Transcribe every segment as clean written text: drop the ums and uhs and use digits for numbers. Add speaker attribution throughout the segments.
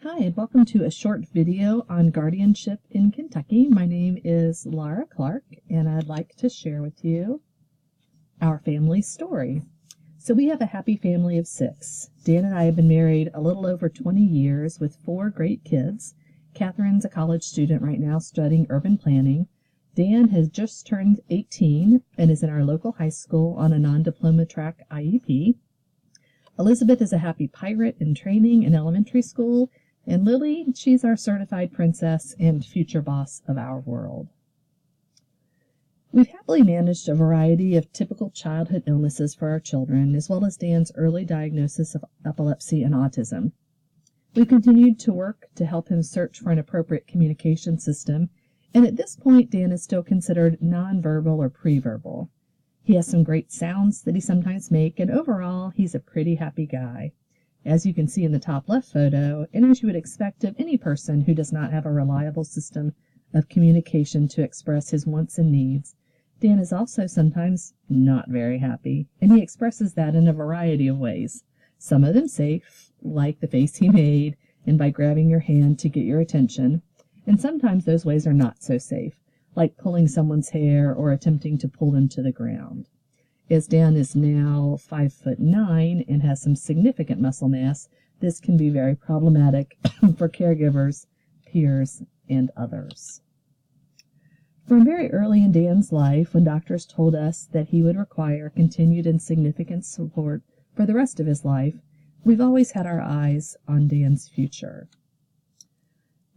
Speaker 1: Hi, and welcome to a short video on guardianship in Kentucky. My name is Laura Clark, and I'd like to share with you our family story. So we have a happy family of 6. Dan and I have been married a little over 20 years with 4 great kids. Catherine's a college student right now studying urban planning. Dan has just turned 18 and is in our local high school on a non-diploma track IEP. Elizabeth is a happy pirate in training in elementary school. And Lily, she's our certified princess and future boss of our world. We've happily managed a variety of typical childhood illnesses for our children, as well as Dan's early diagnosis of epilepsy and autism. We've continued to work to help him search for an appropriate communication system, and at this point, Dan is still considered nonverbal or preverbal. He has some great sounds that he sometimes makes, and overall, he's a pretty happy guy. As you can see in the top left photo, and as you would expect of any person who does not have a reliable system of communication to express his wants and needs, Dan is also sometimes not very happy, and he expresses that in a variety of ways. Some of them safe, like the face he made, and by grabbing your hand to get your attention, and sometimes those ways are not so safe, like pulling someone's hair or attempting to pull them to the ground. As Dan is now 5'9" and has some significant muscle mass, this can be very problematic for caregivers, peers, and others. From very early in Dan's life, when doctors told us that he would require continued and significant support for the rest of his life, we've always had our eyes on Dan's future.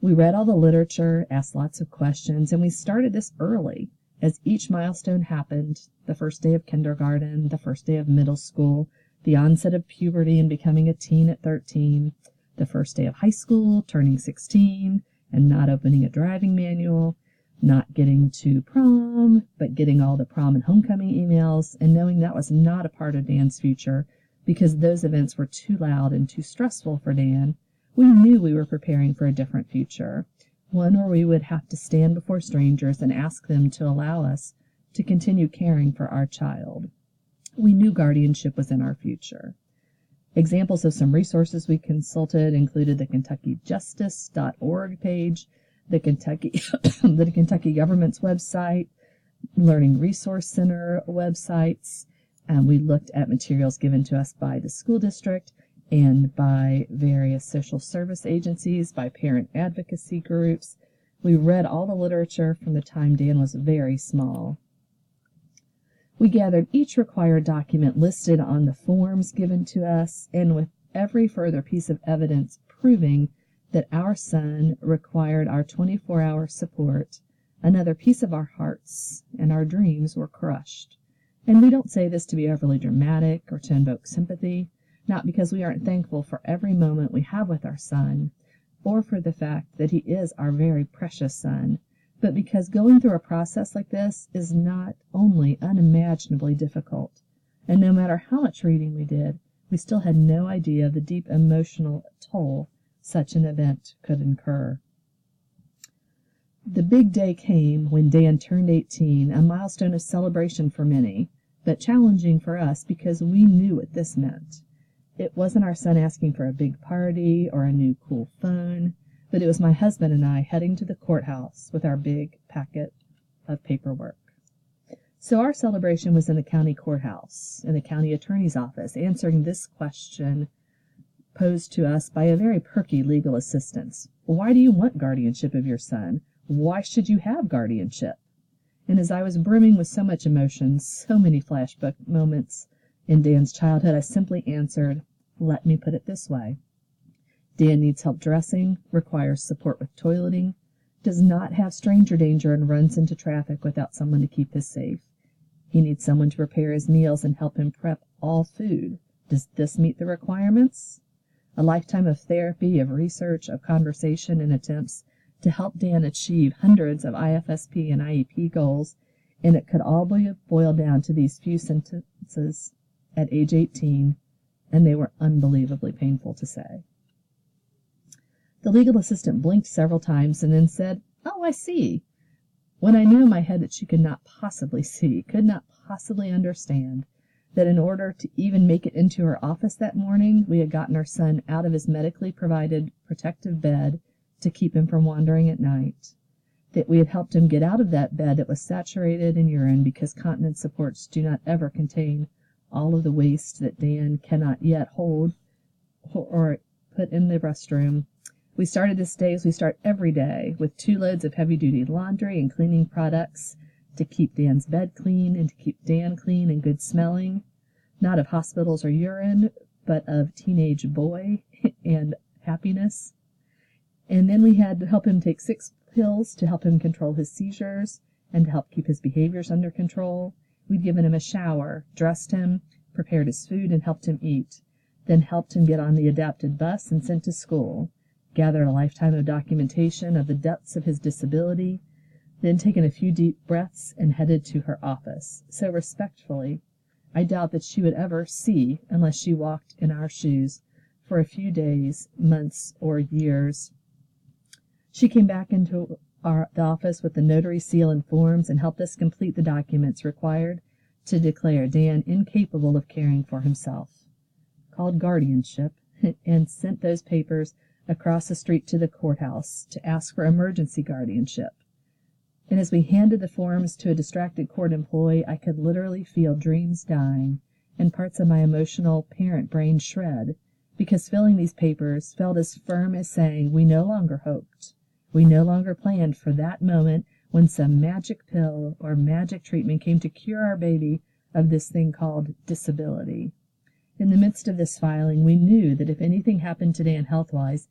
Speaker 1: We read all the literature, asked lots of questions, and we started this early. As each milestone happened, the first day of kindergarten, the first day of middle school, the onset of puberty and becoming a teen at 13, the first day of high school, turning 16, and not opening a driving manual, not getting to prom, but getting all the prom and homecoming emails, and knowing that was not a part of Dan's future because those events were too loud and too stressful for Dan, we knew we were preparing for a different future. One where we would have to stand before strangers and ask them to allow us to continue caring for our child. We knew guardianship was in our future. Examples of some resources we consulted included the KentuckyJustice.org page, the Kentucky government's website, Learning Resource Center websites, and we looked at materials given to us by the school district and by various social service agencies, by parent advocacy groups. We read all the literature from the time Dan was very small. We gathered each required document listed on the forms given to us, and with every further piece of evidence proving that our son required our 24-hour support, another piece of our hearts and our dreams were crushed. And we don't say this to be overly dramatic or to invoke sympathy, not because we aren't thankful for every moment we have with our son, or for the fact that he is our very precious son, but because going through a process like this is not only unimaginably difficult, and no matter how much reading we did, we still had no idea of the deep emotional toll such an event could incur. The big day came when Dan turned 18, a milestone of celebration for many, but challenging for us because we knew what this meant. It wasn't our son asking for a big party or a new cool phone, but it was my husband and I heading to the courthouse with our big packet of paperwork. So our celebration was in the county courthouse, in the county attorney's office, answering this question posed to us by a very perky legal assistant. Why do you want guardianship of your son? Why should you have guardianship? And as I was brimming with so much emotion, so many flashback moments in Dan's childhood, I simply answered, let me put it this way. Dan needs help dressing, requires support with toileting, does not have stranger danger and runs into traffic without someone to keep his safe. He needs someone to prepare his meals and help him prep all food. Does this meet the requirements? A lifetime of therapy, of research, of conversation, and attempts to help Dan achieve hundreds of IFSP and IEP goals, and it could all be boiled down to these few sentences at age 18, and they were unbelievably painful to say. The legal assistant blinked several times and then said, "Oh, I see," when I knew in my head that she could not possibly see, could not possibly understand, that in order to even make it into her office that morning, we had gotten our son out of his medically provided protective bed to keep him from wandering at night, that we had helped him get out of that bed that was saturated in urine because continence supports do not ever contain all of the waste that Dan cannot yet hold or put in the restroom. We started this day as we start every day, with 2 loads of heavy-duty laundry and cleaning products to keep Dan's bed clean and to keep Dan clean and good smelling, not of hospitals or urine, but of teenage boy and happiness. And then we had to help him take 6 pills to help him control his seizures and to help keep his behaviors under control. We'd given him a shower, dressed him, prepared his food, and helped him eat, then helped him get on the adapted bus and sent to school, gathered a lifetime of documentation of the depths of his disability, then taken a few deep breaths and headed to her office, so respectfully I doubt that she would ever see unless she walked in our shoes for a few days, months, or years. She came back into the office with the notary seal and forms and helped us complete the documents required to declare Dan incapable of caring for himself, called Guardianship, and sent those papers across the street to the courthouse to ask for emergency guardianship. And as we handed the forms to a distracted court employee, I could literally feel dreams dying and parts of my emotional parent brain shred, because filling these papers felt as firm as saying we no longer hoped. We no longer planned for that moment when some magic pill or magic treatment came to cure our baby of this thing called disability. In the midst of this filing, we knew that if anything happened to Dan health-wise,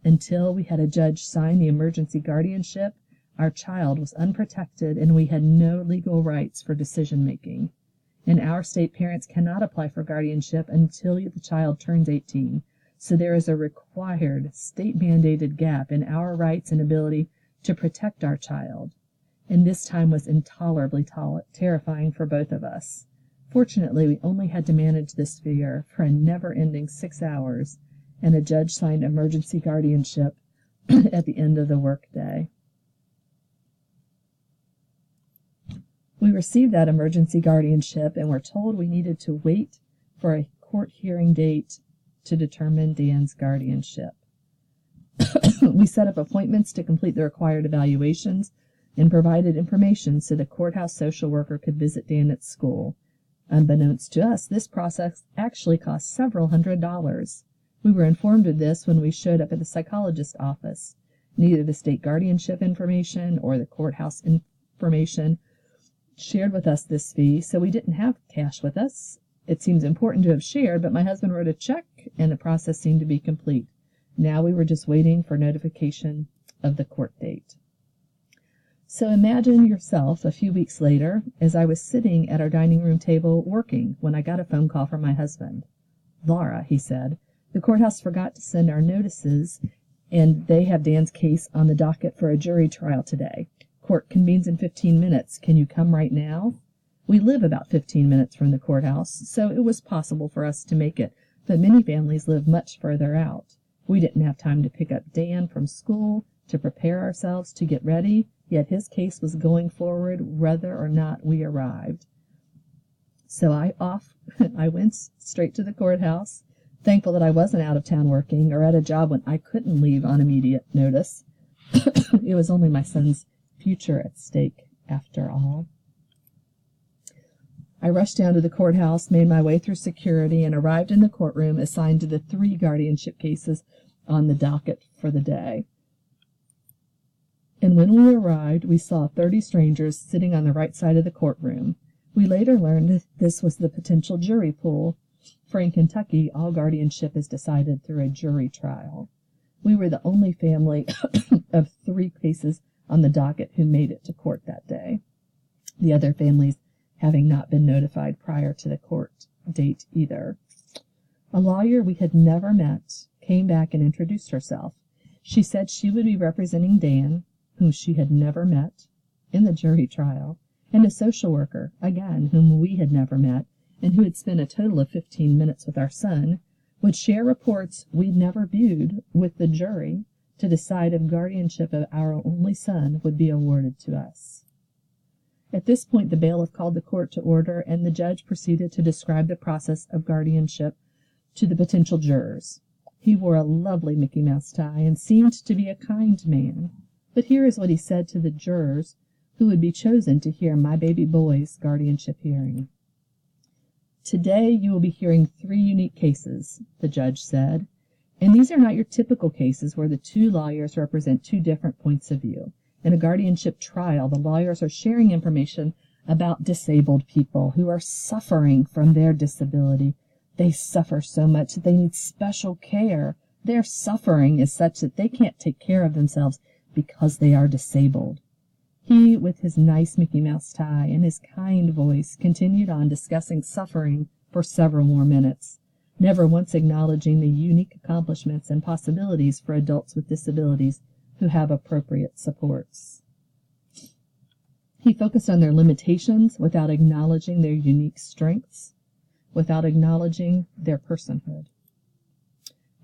Speaker 1: until we had a judge sign the emergency guardianship, our child was unprotected and we had no legal rights for decision-making. In our state, parents cannot apply for guardianship until the child turns 18. So there is a required state-mandated gap in our rights and ability to protect our child. And this time was intolerably terrifying for both of us. Fortunately, we only had to manage this fear for a never-ending 6 hours, and a judge signed emergency guardianship at the end of the workday. We received that emergency guardianship and were told we needed to wait for a court hearing date to determine Dan's guardianship. We set up appointments to complete the required evaluations and provided information so the courthouse social worker could visit Dan at school. Unbeknownst to us, this process actually cost several $100s. We were informed of this when we showed up at the psychologist's office. Neither the state guardianship information or the courthouse information shared with us this fee, so we didn't have cash with us. It seems important to have shared, but my husband wrote a check and the process seemed to be complete. Now we were just waiting for notification of the court date. So imagine yourself a few weeks later as I was sitting at our dining room table working when I got a phone call from my husband. "Laura," he said, "the courthouse forgot to send our notices and they have Dan's case on the docket for a jury trial today. Court convenes in 15 minutes. Can you come right now?" We live about 15 minutes from the courthouse, so it was possible for us to make it, but many families live much further out. We didn't have time to pick up Dan from school, to prepare ourselves, to get ready, yet his case was going forward whether or not we arrived. So I went straight to the courthouse, thankful that I wasn't out of town working or at a job when I couldn't leave on immediate notice. It was only my son's future at stake, after all. I rushed down to the courthouse, made my way through security, and arrived in the courtroom assigned to the 3 guardianship cases on the docket for the day. And when we arrived, we saw 30 strangers sitting on the right side of the courtroom. We later learned that this was the potential jury pool, for in Kentucky, all guardianship is decided through a jury trial. We were the only family of 3 cases on the docket who made it to court that day, the other families having not been notified prior to the court date either. A lawyer we had never met came back and introduced herself. She said she would be representing Dan, whom she had never met, in the jury trial, and a social worker, again, whom we had never met, and who had spent a total of 15 minutes with our son, would share reports we'd never viewed with the jury to decide if guardianship of our only son would be awarded to us. At this point, the bailiff called the court to order, and the judge proceeded to describe the process of guardianship to the potential jurors. He wore a lovely Mickey Mouse tie and seemed to be a kind man. But here is what he said to the jurors who would be chosen to hear my baby boy's guardianship hearing. "Today you will be hearing 3 unique cases," the judge said, "and these are not your typical cases where the 2 lawyers represent 2 different points of view. In a guardianship trial, the lawyers are sharing information about disabled people who are suffering from their disability. They suffer so much that they need special care. Their suffering is such that they can't take care of themselves because they are disabled." He, with his nice Mickey Mouse tie and his kind voice, continued on discussing suffering for several more minutes, never once acknowledging the unique accomplishments and possibilities for adults with disabilities who have appropriate supports. He focused on their limitations without acknowledging their unique strengths, without acknowledging their personhood.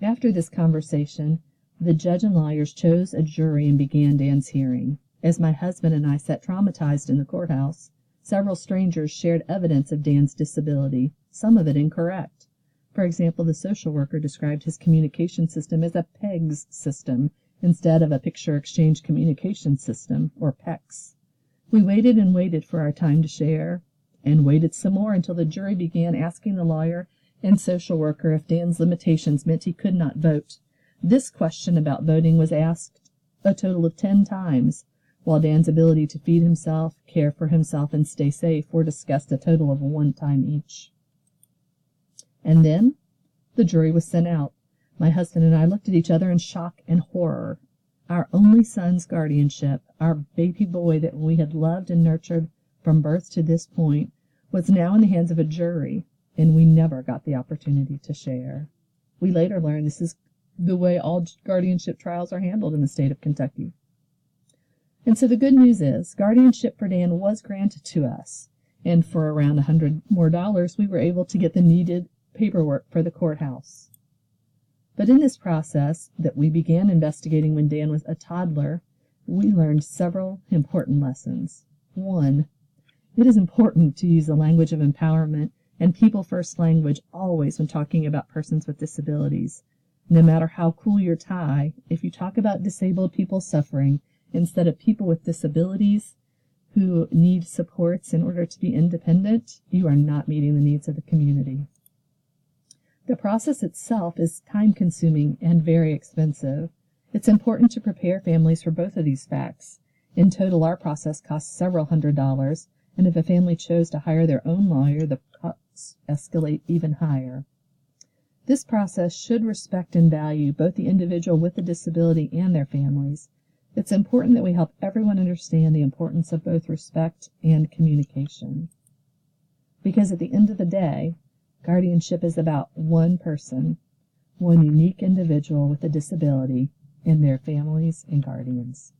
Speaker 1: After this conversation, the judge and lawyers chose a jury and began Dan's hearing. As my husband and I sat traumatized in the courthouse, several strangers shared evidence of Dan's disability, some of it incorrect. For example, the social worker described his communication system as a PEGS system instead of a Picture Exchange Communication System, or PECS. We waited and waited for our time to share, and waited some more until the jury began asking the lawyer and social worker if Dan's limitations meant he could not vote. This question about voting was asked a total of 10 times, while Dan's ability to feed himself, care for himself, and stay safe were discussed a total of 1 time each. And then the jury was sent out. My husband and I looked at each other in shock and horror. Our only son's guardianship, our baby boy that we had loved and nurtured from birth to this point, was now in the hands of a jury, and we never got the opportunity to share. We later learned this is the way all guardianship trials are handled in the state of Kentucky. And so the good news is, guardianship for Dan was granted to us, and for around $100 more, we were able to get the needed paperwork for the courthouse. But in this process that we began investigating when Dan was a toddler, we learned several important lessons. 1, it is important to use the language of empowerment and people-first language always when talking about persons with disabilities. No matter how cool your tie, if you talk about disabled people suffering instead of people with disabilities who need supports in order to be independent, you are not meeting the needs of the community. The process itself is time-consuming and very expensive. It's important to prepare families for both of these facts. In total, our process costs several $100s, and if a family chose to hire their own lawyer, the costs escalate even higher. This process should respect and value both the individual with the disability and their families. It's important that we help everyone understand the importance of both respect and communication. Because at the end of the day, guardianship is about one person, one unique individual with a disability, and their families and guardians.